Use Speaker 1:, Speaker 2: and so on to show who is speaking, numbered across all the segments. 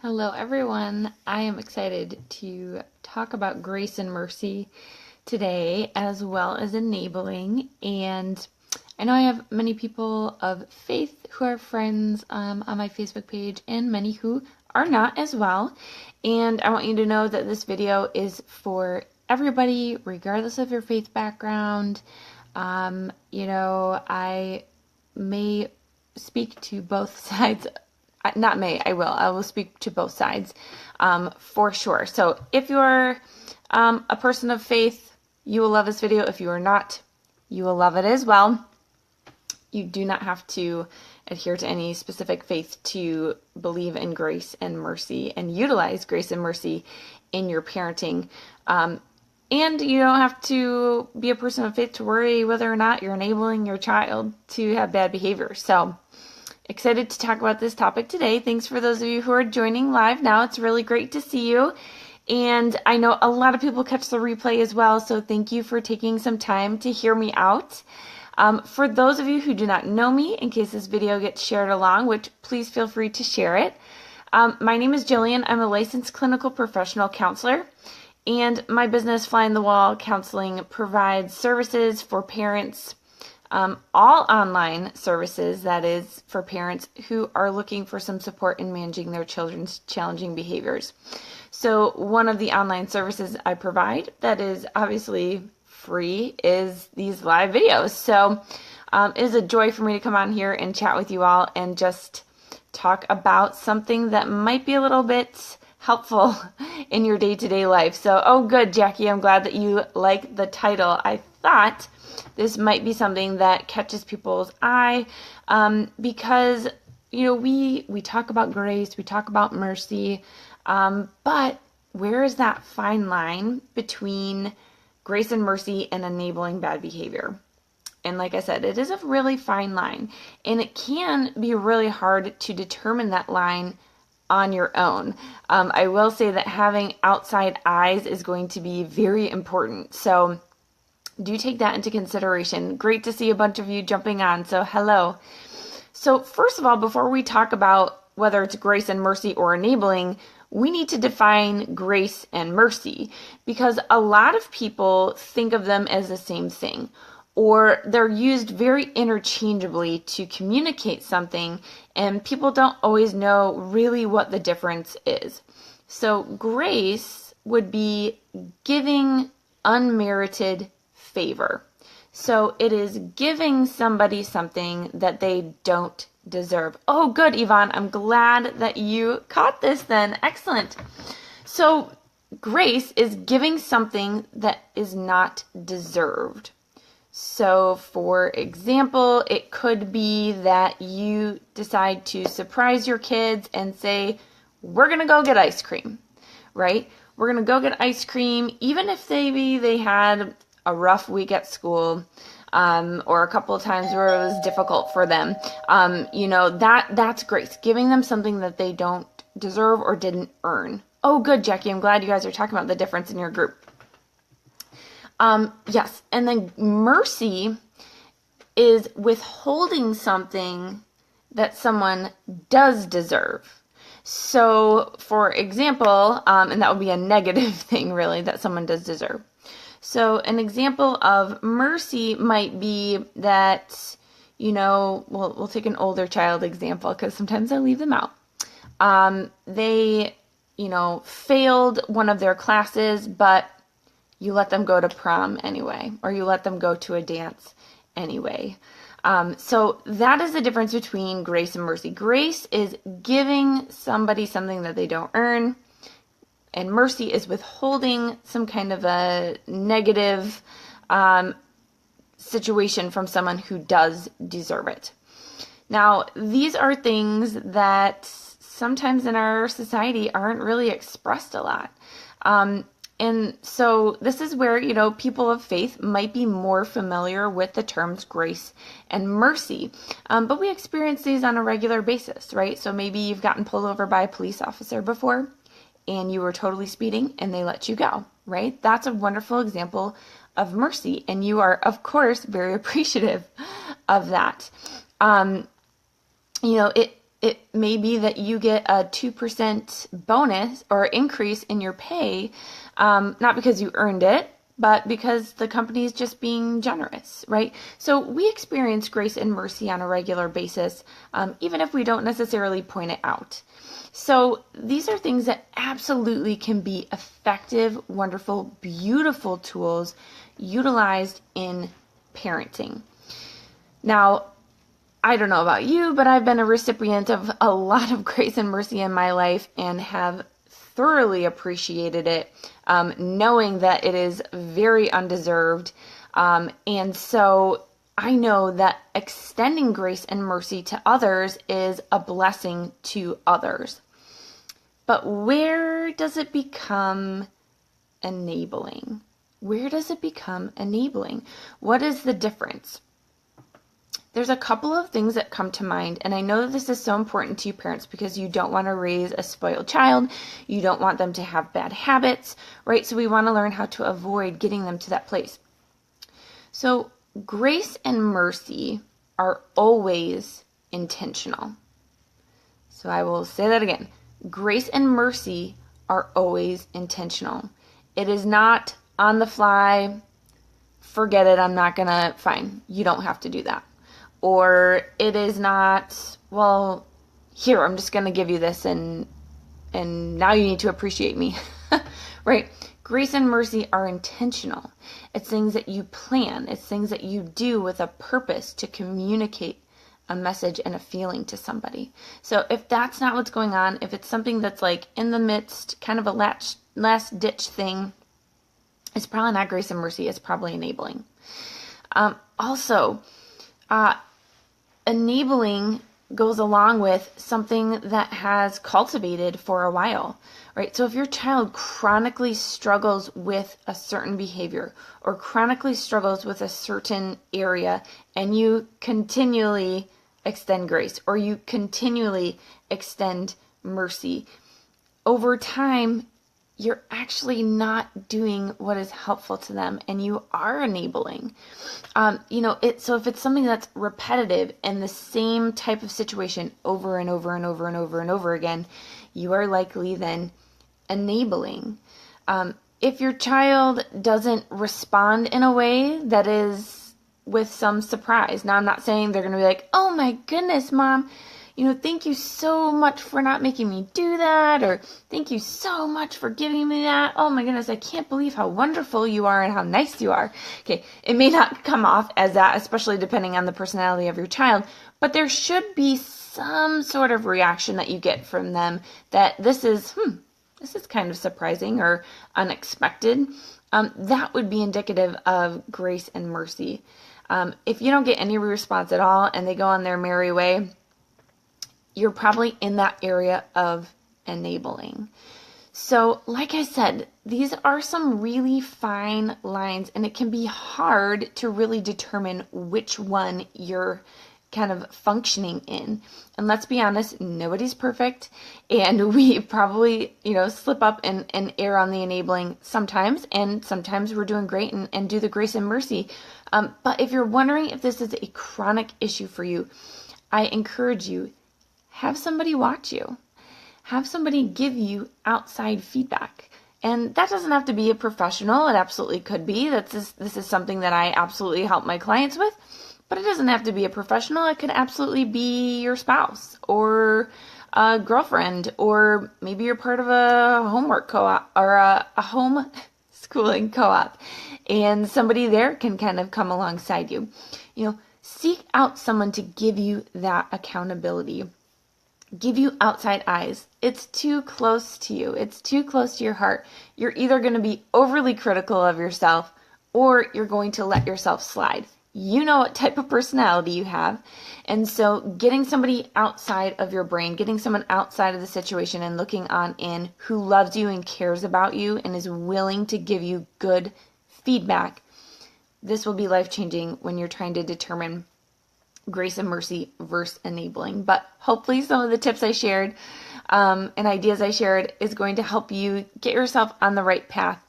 Speaker 1: Hello, everyone. I am excited to talk about grace and mercy today, as well as enabling. And I know I have many people of faith who are friends on my Facebook page, and many who are not as well. And I want you to know that this video is for everybody, regardless of your faith background. I may speak to both sides. Not may, I will. I will speak to both sides for sure. So if you're a person of faith, you will love this video. If you are not, you will love it as well. You do not have to adhere to any specific faith to believe in grace and mercy and utilize grace and mercy in your parenting. And you don't have to be a person of faith to worry whether or not you're enabling your child to have bad behavior. So excited to talk about this topic today. Thanks for those of you who are joining live now. It's really great to see you. And I know a lot of people catch the replay as well, so thank you for taking some time to hear me out. For those of you who do not know me, in case this video gets shared along, which please feel free to share it. My name is Jillian. I'm a licensed clinical professional counselor, and my business, Fly on the Wall Counseling, provides services for parents, all online services, that is, for parents who are looking for some support in managing their children's challenging behaviors. So one of the online services I provide that is obviously free is these live videos. So it is a joy for me to come on here and chat with you all and just talk about something that might be a little bit helpful in your day-to-day life. So, oh good, Jackie, I'm glad that you like the title. I thought this might be something that catches people's eye because, we talk about grace, we talk about mercy, but where is that fine line between grace and mercy and enabling bad behavior? And like I said, it is a really fine line, and it can be really hard to determine that line on your own. I will say that having outside eyes is going to be very important. So do take that into consideration. Great to see a bunch of you jumping on. So hello. So first of all, before we talk about whether it's grace and mercy or enabling, we need to define grace and mercy, because a lot of people think of them as the same thing, or they're used very interchangeably to communicate something, and people don't always know really what the difference is. So grace would be giving unmerited favor. So it is giving somebody something that they don't deserve. Oh, good, Yvonne. I'm glad that you caught this then. Excellent. So grace is giving something that is not deserved. So for example, it could be that you decide to surprise your kids and say, we're going to go get ice cream, right? We're going to go get ice cream, even if maybe they had a rough week at school, or a couple of times where it was difficult for them. That's grace, giving them something that they don't deserve or didn't earn. Oh, good, Jackie. I'm glad you guys are talking about the difference in your group. Yes. And then mercy is withholding something that someone does deserve. So for example, and that would be a negative thing really that someone does deserve. So an example of mercy might be that, we'll take an older child example because sometimes I leave them out. They, failed one of their classes, but you let them go to prom anyway, or you let them go to a dance anyway. So that is the difference between grace and mercy. Grace is giving somebody something that they don't earn, and mercy is withholding some kind of a negative situation from someone who does deserve it. Now, these are things that sometimes in our society aren't really expressed a lot. And so this is where, people of faith might be more familiar with the terms grace and mercy. But we experience these on a regular basis, right? So maybe you've gotten pulled over by a police officer before and you were totally speeding and they let you go, right? That's a wonderful example of mercy. And you are, of course, very appreciative of that. It may be that you get a 2% bonus or increase in your pay, not because you earned it, but because the company is just being generous, right? So we experience grace and mercy on a regular basis, even if we don't necessarily point it out. So these are things that absolutely can be effective, wonderful, beautiful tools utilized in parenting. Now, I don't know about you, but I've been a recipient of a lot of grace and mercy in my life and have thoroughly appreciated it, knowing that it is very undeserved. And so I know that extending grace and mercy to others is a blessing to others. But where does it become enabling? Where does it become enabling? What is the difference? There's a couple of things that come to mind, and I know that this is so important to you parents because you don't want to raise a spoiled child. You don't want them to have bad habits, right? So we want to learn how to avoid getting them to that place. So grace and mercy are always intentional. So I will say that again. Grace and mercy are always intentional. It is not on the fly, forget it, I'm not gonna, fine, you don't have to do that. Or it is not, well, here, I'm just going to give you this and now you need to appreciate me, right? Grace and mercy are intentional. It's things that you plan. It's things that you do with a purpose to communicate a message and a feeling to somebody. So if that's not what's going on, if it's something that's like in the midst, kind of a last ditch thing, it's probably not grace and mercy. It's probably enabling. Enabling goes along with something that has cultivated for a while, right? So if your child chronically struggles with a certain behavior or chronically struggles with a certain area and you continually extend grace or you continually extend mercy, over time, you're actually not doing what is helpful to them and you are enabling. So if it's something that's repetitive and the same type of situation over and over and over and over and over again, you are likely then enabling. If your child doesn't respond in a way that is with some surprise, now I'm not saying they're going to be like, oh my goodness, Mom, thank you so much for not making me do that, or thank you so much for giving me that. Oh my goodness, I can't believe how wonderful you are and how nice you are. Okay, it may not come off as that, especially depending on the personality of your child, but there should be some sort of reaction that you get from them that this is kind of surprising or unexpected. That would be indicative of grace and mercy. If you don't get any response at all and they go on their merry way, you're probably in that area of enabling. So, like I said, these are some really fine lines, and it can be hard to really determine which one you're kind of functioning in. And let's be honest, nobody's perfect, and we probably, slip up and err on the enabling sometimes, and sometimes we're doing great and do the grace and mercy. But if you're wondering if this is a chronic issue for you, I encourage you, have somebody watch you. Have somebody give you outside feedback. And that doesn't have to be a professional. It absolutely could be. This is something that I absolutely help my clients with. But it doesn't have to be a professional. It could absolutely be your spouse or a girlfriend, or maybe you're part of a homework co-op or a home schooling co-op. And somebody there can kind of come alongside you. Seek out someone to give you that accountability. Give you outside eyes. It's too close to you. It's too close to your heart. You're either going to be overly critical of yourself or you're going to let yourself slide. You know what type of personality you have. And so getting somebody outside of your brain, getting someone outside of the situation and looking on in who loves you and cares about you and is willing to give you good feedback, this will be life-changing when you're trying to determine grace and mercy versus enabling. But hopefully some of the tips I shared and ideas I shared is going to help you get yourself on the right path.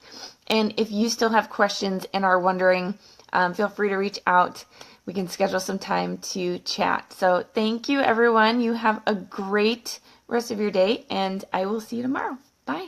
Speaker 1: And if you still have questions and are wondering, feel free to reach out. we can schedule some time to chat. So thank you, everyone. You have a great rest of your day, and I will see you tomorrow. Bye.